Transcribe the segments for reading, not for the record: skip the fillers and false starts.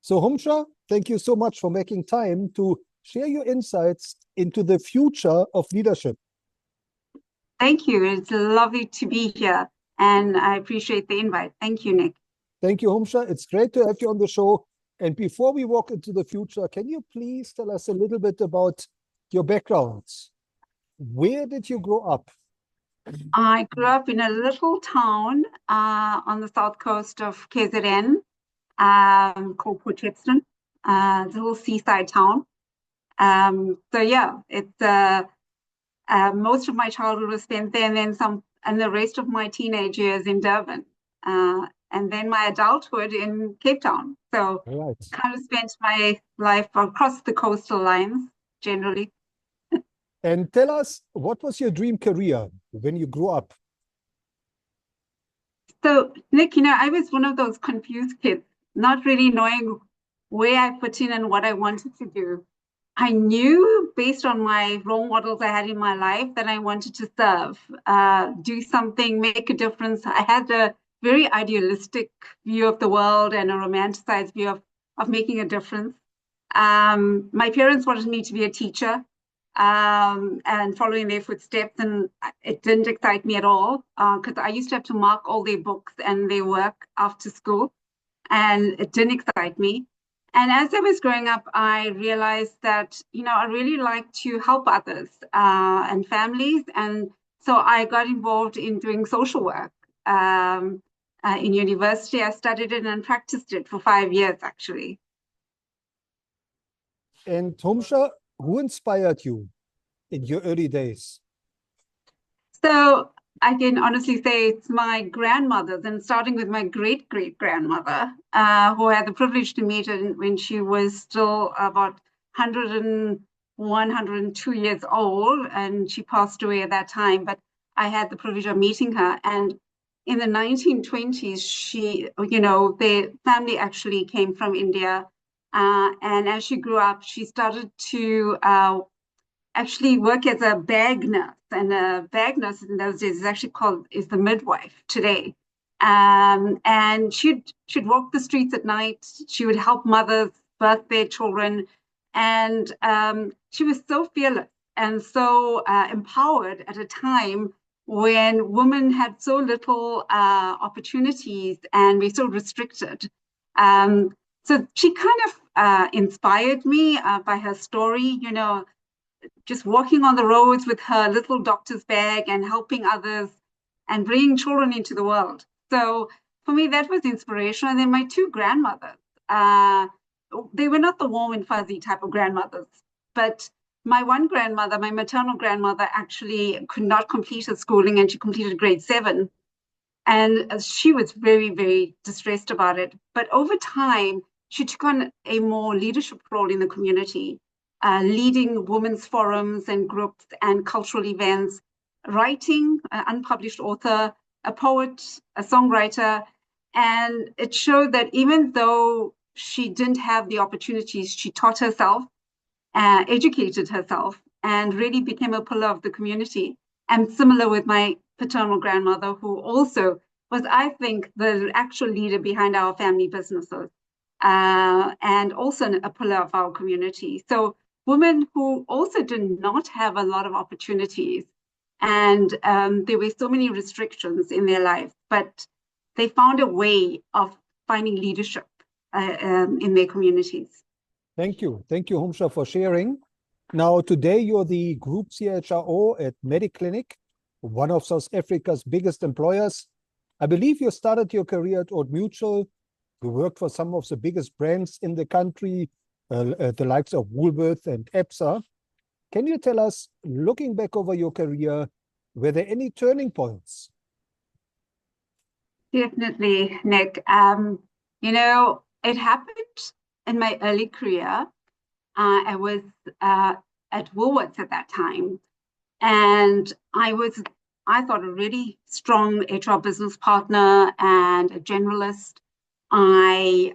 So, Humsha, thank you so much for making time to share your insights into the future of leadership. Thank you. It's lovely to be here, and I appreciate the invite. Thank you, Nick. Thank you, Humsha. It's great to have you on the show. And before we walk into the future, can you please tell us a little bit about your backgrounds? Where did you grow up? I grew up in a little town on the south coast of KZN called Port Shepstone. It's a little seaside town. So yeah, it's most of my childhood was spent there, and then some, and the rest of my teenage years in Durban, and then my adulthood in Cape Town. So All right. kind of spent my life across the coastal lines generally. And tell us, what was your dream career when you grew up? So, Nick, I was one of those confused kids, not really knowing where I fit in and what I wanted to do. I knew based on my role models I had in my life that I wanted to serve, do something, make a difference. I had a very idealistic view of the world and a romanticized view of making a difference. My parents wanted me to be a teacher and following their footsteps, and it didn't excite me at all because I used to have to mark all their books and their work after school, and it didn't excite me. And as I was growing up, I realized that, I really like to help others and families. And so I got involved in doing social work. In university, I studied it and practiced it for 5 years, actually. And Humsha, who inspired you in your early days? So I can honestly say it's my grandmothers, and starting with my great great grandmother, who I had the privilege to meet when she was still about 101, 102 years old, and she passed away at that time. But I had the privilege of meeting her. And in the 1920s, their family actually came from India. And as she grew up, she started to actually work as a bag nurse, and a bag nurse in those days is the midwife today. And she'd walk the streets at night. She would help mothers birth their children, and she was so fearless and so empowered at a time when women had so little opportunities and were so restricted. So she kind of inspired me by her story. Just walking on the roads with her little doctor's bag and helping others and bringing children into the world. So for me, that was inspiration. And then my two grandmothers, they were not the warm and fuzzy type of grandmothers, but my one grandmother, my maternal grandmother, actually could not complete her schooling, and she completed grade 7. And she was very, very distressed about it. But over time, she took on a more leadership role in the community, leading women's forums and groups and cultural events, writing, an unpublished author, a poet, a songwriter. And it showed that even though she didn't have the opportunities, she taught herself, educated herself, and really became a pillar of the community. And similar with my paternal grandmother, who also was, I think, the actual leader behind our family businesses, and also a pillar of our community. So women who also did not have a lot of opportunities, and there were so many restrictions in their life, but they found a way of finding leadership in their communities. Thank you. Thank you, Humsha, for sharing. Now, today you're the Group CHRO at Mediclinic, one of South Africa's biggest employers. I believe you started your career at Old Mutual. You worked for some of the biggest brands in the country, the likes of Woolworth and Absa. Can you tell us, looking back over your career, were there any turning points? Definitely, Nick. It happened in my early career. I was at Woolworths at that time, and I thought, a really strong HR business partner and a generalist. I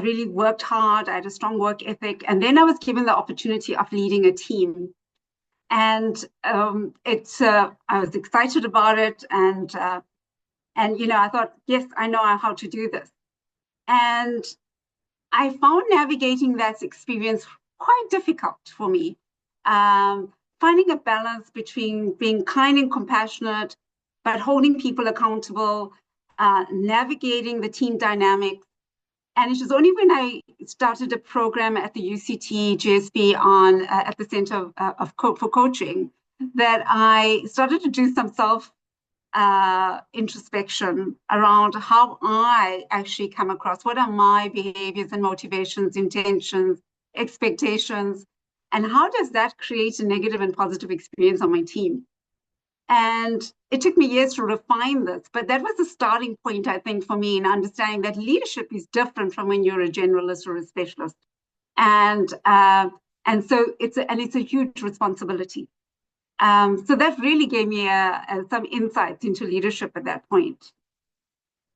really worked hard. I had a strong work ethic, and then I was given the opportunity of leading a team, and I was excited about it, and I thought, yes, I know how to do this. And I found navigating that experience quite difficult for me. Finding a balance between being kind and compassionate, but holding people accountable, navigating the team dynamics. And it was only when I started a program at the UCT GSB on at the Center for Coaching that I started to do some self introspection around how I actually come across. What are my behaviors and motivations, intentions, expectations, and how does that create a negative and positive experience on my team? And it took me years to refine this, but that was the starting point, I think, for me in understanding that leadership is different from when you're a generalist or a specialist. And so it's a huge responsibility. So that really gave me some insights into leadership at that point.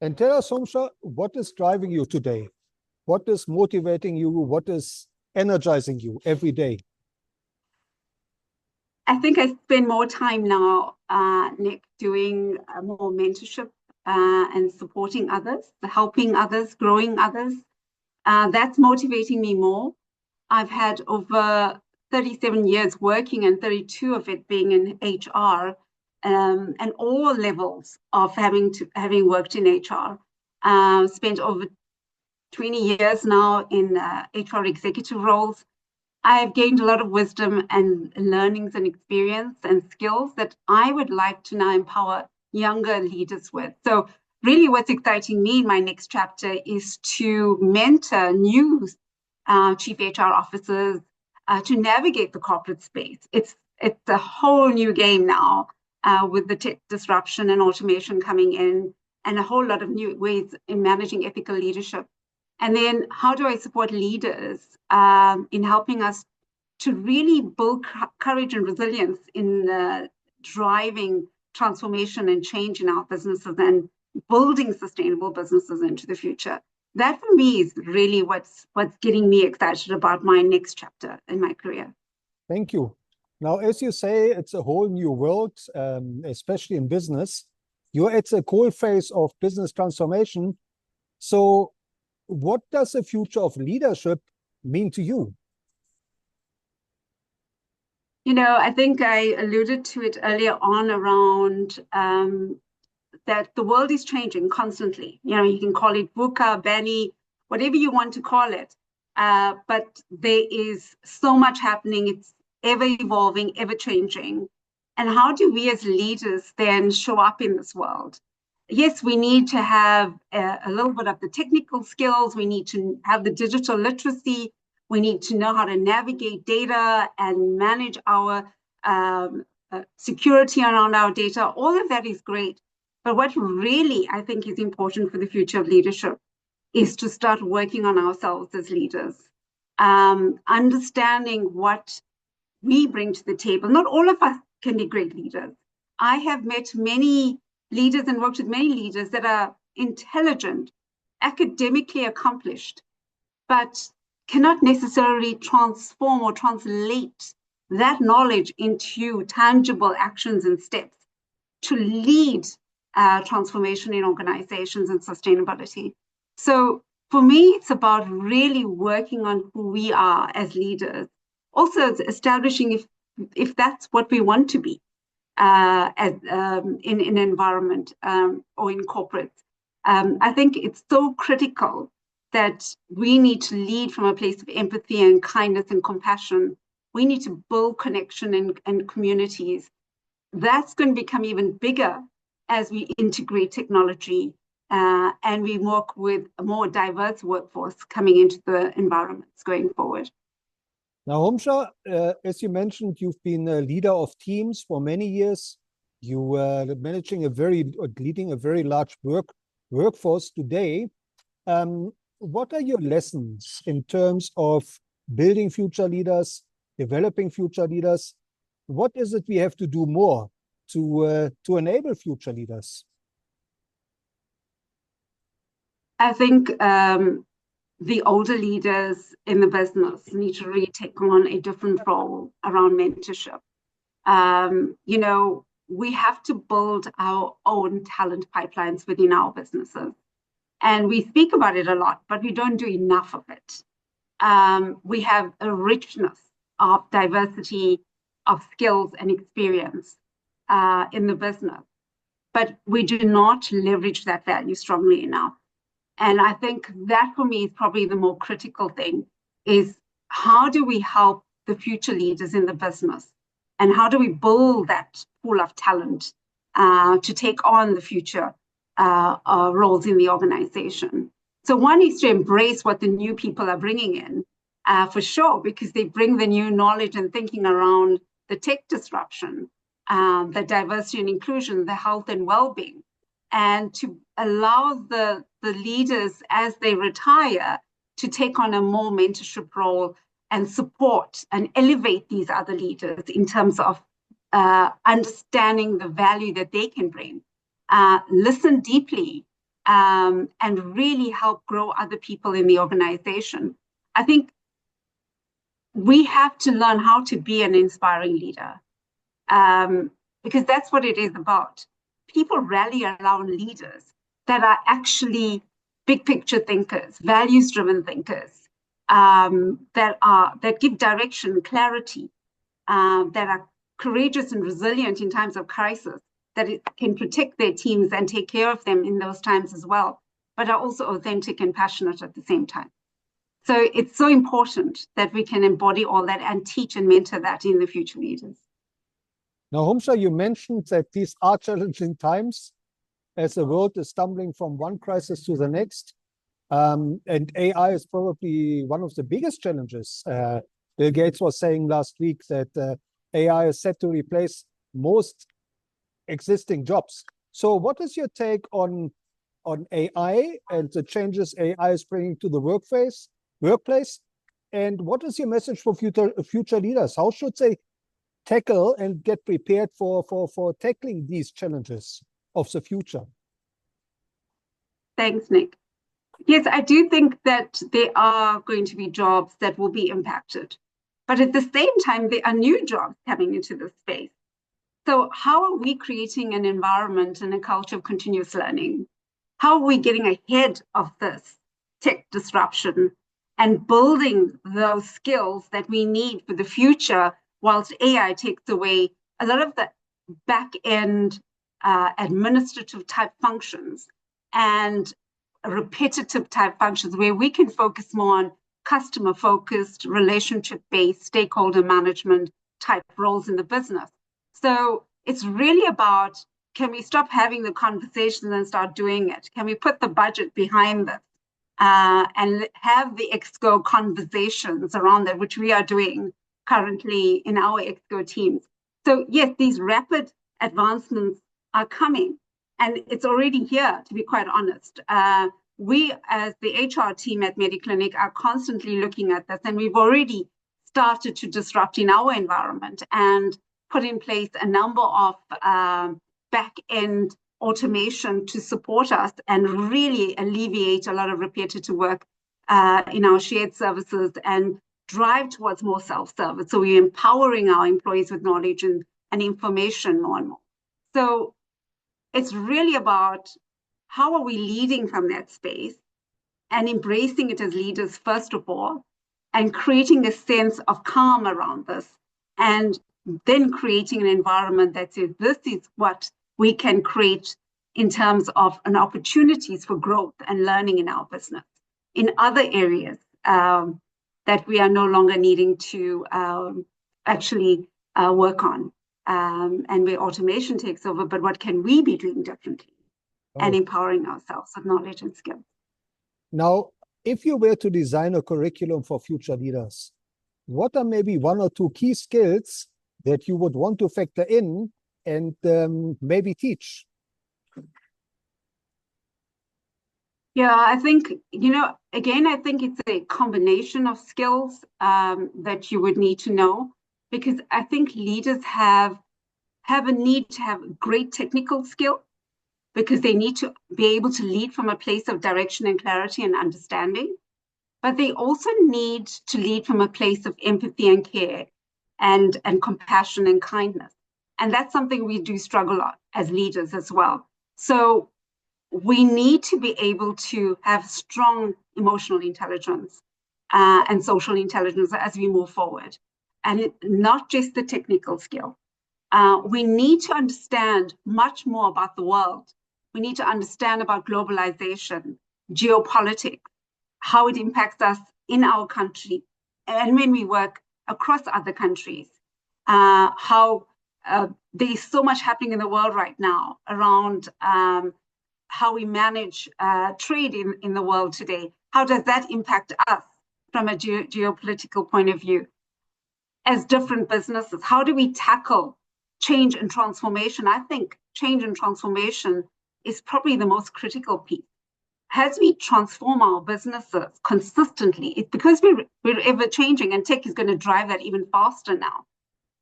And tell us, Humsha, what is driving you today? What is motivating you? What is energizing you every day? I think I spend more time now, Nick, doing more mentorship and supporting others, helping others, growing others. That's motivating me more. I've had over 37 years working and 32 of it being in HR, and all levels of having worked in HR. Spent over 20 years now in HR executive roles. I've gained a lot of wisdom and learnings and experience and skills that I would like to now empower younger leaders with. So really what's exciting me in my next chapter is to mentor new chief HR officers to navigate the corporate space. It's a whole new game now with the tech disruption and automation coming in and a whole lot of new ways in managing ethical leadership. And then how do I support leaders in helping us to really build courage and resilience in driving transformation and change in our businesses and building sustainable businesses into the future? That for me is really what's getting me excited about my next chapter in my career. Thank you. Now, as you say, it's a whole new world, especially in business. You're at the coalface of business transformation. So what does the future of leadership mean to you? You know, I think I alluded to it earlier on around that the world is changing constantly. You know, you can call it VUCA, BANI, whatever you want to call it. But there is so much happening. It's ever evolving, ever changing. And how do we as leaders then show up in this world? Yes, we need to have a little bit of the technical skills. We need to have the digital literacy. We need to know how to navigate data and manage our security around our data. All of that is great. But what really I think is important for the future of leadership is to start working on ourselves as leaders, understanding what we bring to the table. Not all of us can be great leaders. I have met many leaders and worked with many leaders that are intelligent, academically accomplished, but cannot necessarily transform or translate that knowledge into tangible actions and steps to lead transformation in organizations and sustainability. So for me, it's about really working on who we are as leaders. Also establishing if that's what we want to be in an environment or in corporate. I think it's so critical that we need to lead from a place of empathy and kindness and compassion. We need to build connection and communities. That's going to become even bigger as we integrate technology and we work with a more diverse workforce coming into the environments going forward. Now, Humsha, as you mentioned, you've been a leader of teams for many years. You were leading a very large workforce today. What are your lessons in terms of building future leaders, developing future leaders? What is it we have to do more to enable future leaders? I think the older leaders in the business need to really take on a different role around mentorship. You know, we have to build our own talent pipelines within our businesses. And we speak about it a lot, but we don't do enough of it. We have a richness of diversity of skills and experience in the business, but we do not leverage that value strongly enough. And I think that for me is probably the more critical thing, is how do we help the future leaders in the business? And how do we build that pool of talent to take on the future roles in the organization? So one is to embrace what the new people are bringing in, for sure, because they bring the new knowledge and thinking around the tech disruption, the diversity and inclusion, the health and well-being, and to allow the leaders as they retire to take on a more mentorship role and support and elevate these other leaders in terms of understanding the value that they can bring, listen deeply, and really help grow other people in the organization. I think we have to learn how to be an inspiring leader, because that's what it is about. People rally around leaders that are actually big picture thinkers, values-driven thinkers, that give direction, clarity, that are courageous and resilient in times of crisis, that can protect their teams and take care of them in those times as well, but are also authentic and passionate at the same time. So it's so important that we can embody all that and teach and mentor that in the future leaders. Now, Humsha, you mentioned that these are challenging times as the world is stumbling from one crisis to the next. And AI is probably one of the biggest challenges. Bill Gates was saying last week that AI is set to replace most existing jobs. So what is your take on AI and the changes AI is bringing to the workplace? And what is your message for future leaders? How should they tackle and get prepared for tackling these challenges of the future? Thanks, Nick. Yes, I do think that there are going to be jobs that will be impacted. But at the same time, there are new jobs coming into this space. So how are we creating an environment and a culture of continuous learning? How are we getting ahead of this tech disruption and building those skills that we need for the future, whilst AI takes away a lot of the back-end administrative type functions and repetitive type functions where we can focus more on customer-focused, relationship-based, stakeholder management type roles in the business. So it's really about, can we stop having the conversations and start doing it? Can we put the budget behind this and have the ExCo conversations around that, which we are doing currently in our ExCo teams? So yes, these rapid advancements are coming, and it's already here, to be quite honest. We, as the HR team at Mediclinic, are constantly looking at this, and we've already started to disrupt in our environment and put in place a number of back-end automation to support us and really alleviate a lot of repetitive work in our shared services and drive towards more self-service. So we're empowering our employees with knowledge and information more and more. So it's really about how are we leading from that space and embracing it as leaders, first of all, and creating a sense of calm around this, and then creating an environment that says this is what we can create in terms of an opportunities for growth and learning in our business, in other areas that we are no longer needing to actually work on, and where automation takes over, but what can we be doing differently and empowering ourselves with knowledge and skills. Now, if you were to design a curriculum for future leaders, what are maybe one or two key skills that you would want to factor in and maybe teach? Yeah, I think, again, I think it's a combination of skills that you would need to know, because I think leaders have a need to have great technical skill, because they need to be able to lead from a place of direction and clarity and understanding. But they also need to lead from a place of empathy and care and compassion and kindness. And that's something we do struggle on as leaders as well. So we need to be able to have strong emotional intelligence and social intelligence as we move forward, and not just the technical skill. We need to understand much more about the world. We need to understand about globalization, geopolitics, how it impacts us in our country, and when we work across other countries, how there's so much happening in the world right now around how we manage trade in the world today. How does that impact us from a geopolitical point of view? As different businesses, how do we tackle change and transformation? I think change and transformation is probably the most critical piece. As we transform our businesses consistently, it's because we're ever changing, and tech is going to drive that even faster now.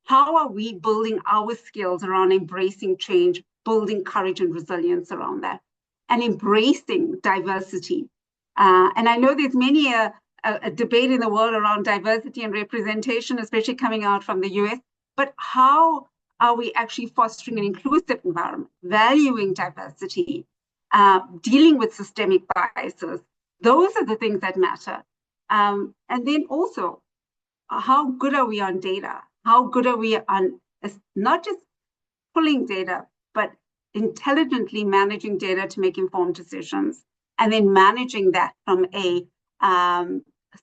How are we building our skills around embracing change, building courage and resilience around that, and embracing diversity? And I know there's many a debate in the world around diversity and representation, especially coming out from the US, but how are we actually fostering an inclusive environment, valuing diversity, dealing with systemic biases? Those are the things that matter. And then also, how good are we on data? How good are we on not just pulling data, but intelligently managing data to make informed decisions, and then managing that from a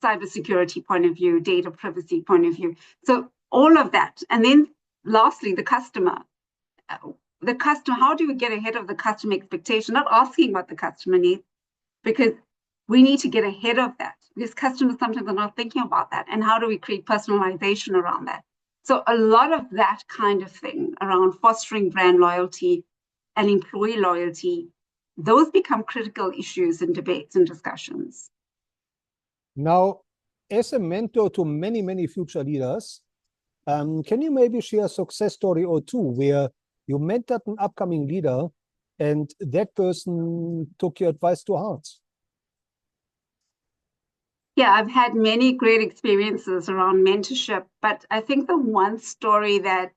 cybersecurity point of view, data privacy point of view. So all of that. And then lastly, the customer. How do we get ahead of the customer expectation? Not asking what the customer needs, because we need to get ahead of that, because customers sometimes are not thinking about that. And how do we create personalization around that? So a lot of that kind of thing around fostering brand loyalty and employee loyalty, those become critical issues in debates and discussions. Now, as a mentor to many, many future leaders, can you maybe share a success story or two where you mentored an upcoming leader and that person took your advice to heart? Yeah, I've had many great experiences around mentorship, but I think the one story that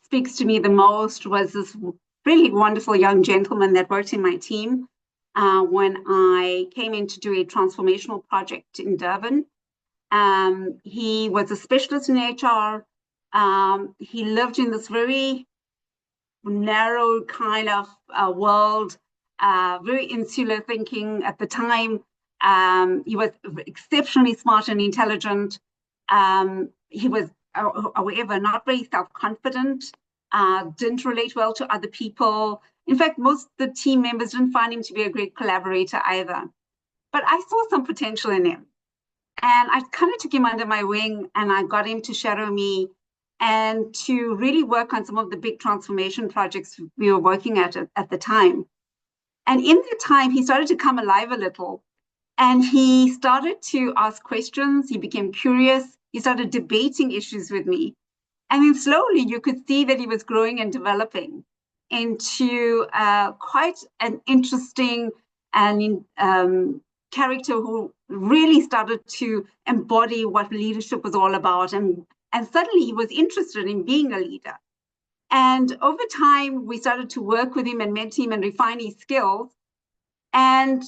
speaks to me the most was this really wonderful young gentleman that worked in my team when I came in to do a transformational project in Durban. He was a specialist in HR. He lived in this very narrow kind of world, very insular thinking at the time. He was exceptionally smart and intelligent. He was, however, not very self-confident, didn't relate well to other people. In fact, most of the team members didn't find him to be a great collaborator either. But I saw some potential in him. And I kind of took him under my wing, and I got him to shadow me and to really work on some of the big transformation projects we were working at the time. And in that time, he started to come alive a little. And he started to ask questions. He became curious. He started debating issues with me. And then slowly you could see that he was growing and developing into quite an interesting and character who really started to embody what leadership was all about. And suddenly he was interested in being a leader. And over time, we started to work with him and mentor him and refine his skills. And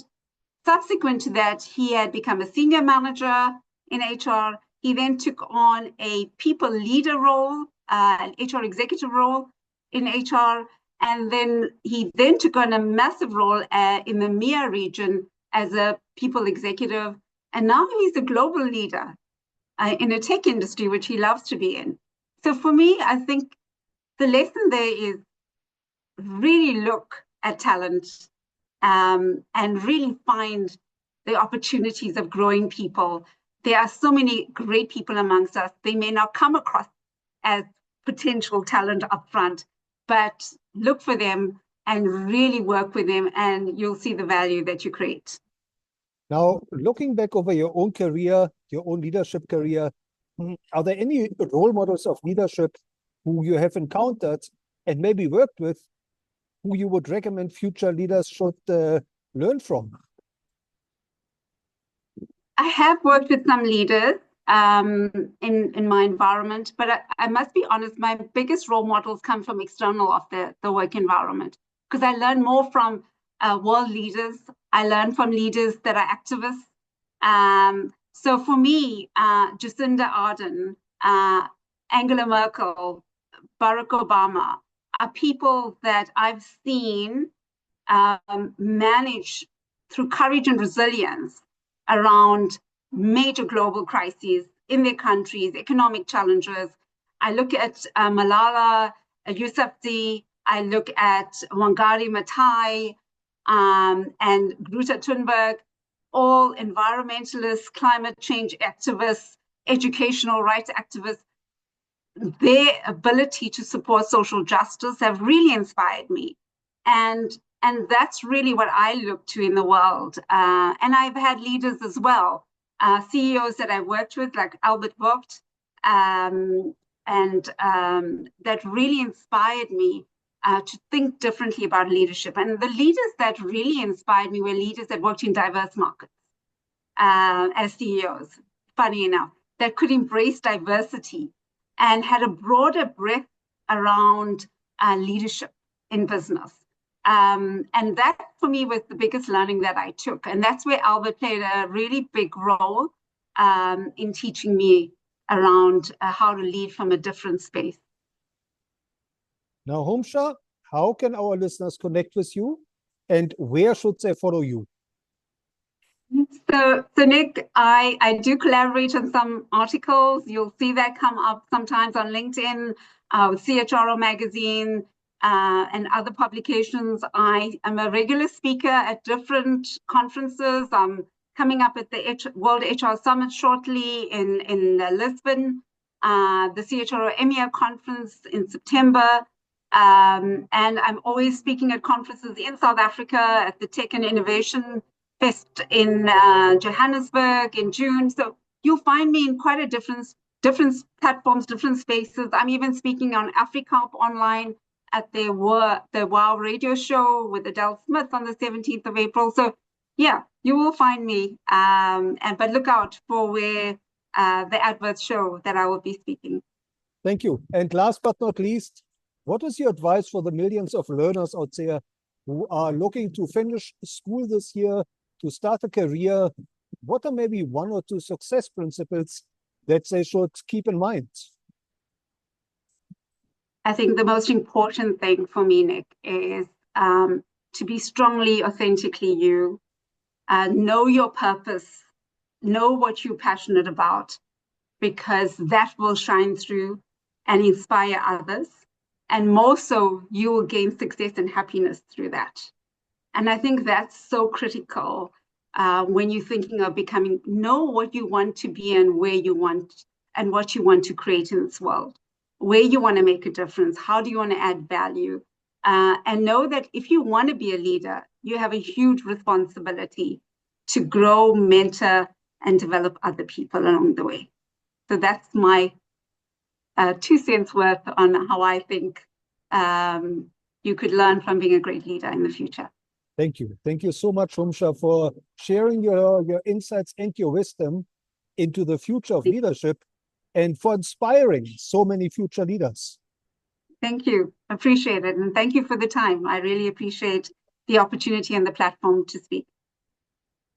subsequent to that, he had become a senior manager in HR. He then took on a people leader role, an HR executive role in HR. And then he then took on a massive role in the MEA region as a people executive. And now he's a global leader in a tech industry, which he loves to be in. So for me, I think the lesson there is really look at talent and really find the opportunities of growing people. There are so many great people amongst us. They may not come across as potential talent upfront, but look for them and really work with them, and you'll see the value that you create. Now, looking back over your own career, your own leadership career, are there any role models of leadership who you have encountered and maybe worked with, who you would recommend future leaders should learn from? I have worked with some leaders in my environment, but I must be honest, my biggest role models come from external of the work environment, because I learn more from world leaders. I learn from leaders that are activists. So for me, Jacinda Ardern, Angela Merkel, Barack Obama are people that I've seen manage through courage and resilience around major global crises in their countries, economic challenges. I look at Malala Yousafzai, I look at Wangari Maathai, and Greta Thunberg, all environmentalists, climate change activists, educational rights activists. Their ability to support social justice have really inspired me. And that's really what I look to in the world. And I've had leaders as well, CEOs that I worked with, like Albert Vogt, that really inspired me to think differently about leadership. And the leaders that really inspired me were leaders that worked in diverse markets as CEOs, funny enough, that could embrace diversity and had a broader breadth around leadership in business. And that, for me, was the biggest learning that I took. And that's where Albert played a really big role in teaching me around how to lead from a different space. Now, Humsha, how can our listeners connect with you and where should they follow you? So Nick, I do collaborate on some articles. You'll see that come up sometimes on LinkedIn, with CHRO magazine, and other publications. I am a regular speaker at different conferences. I'm coming up at the World HR Summit shortly in Lisbon, the CHRO EMEA conference in September. And I'm always speaking at conferences in South Africa at the Tech and Innovation Fest in Johannesburg in June. So you'll find me in quite a different platforms, different spaces. I'm even speaking on AfriCorp online at the WOW radio show with Adele Smith on the 17th of April. So yeah, you will find me. But look out for where the adverts show that I will be speaking. Thank you. And last but not least, what is your advice for the millions of learners out there who are looking to finish school this year, to start a career? What are maybe one or two success principles that they should keep in mind? I think the most important thing for me, Nick, is to be strongly, authentically you. Know your purpose, know what you're passionate about, because that will shine through and inspire others. And more so, you will gain success and happiness through that. And I think that's so critical when you're thinking of becoming, know what you want to be and where you want and what you want to create in this world, where you want to make a difference, how do you want to add value, and know that if you want to be a leader, you have a huge responsibility to grow, mentor, and develop other people along the way. So that's my 2 cents worth on how I think you could learn from being a great leader in the future. Thank you. Thank you so much, Humsha, for sharing your insights and your wisdom into the future of leadership and for inspiring so many future leaders. Thank you. Appreciate it. And thank you for the time. I really appreciate the opportunity and the platform to speak.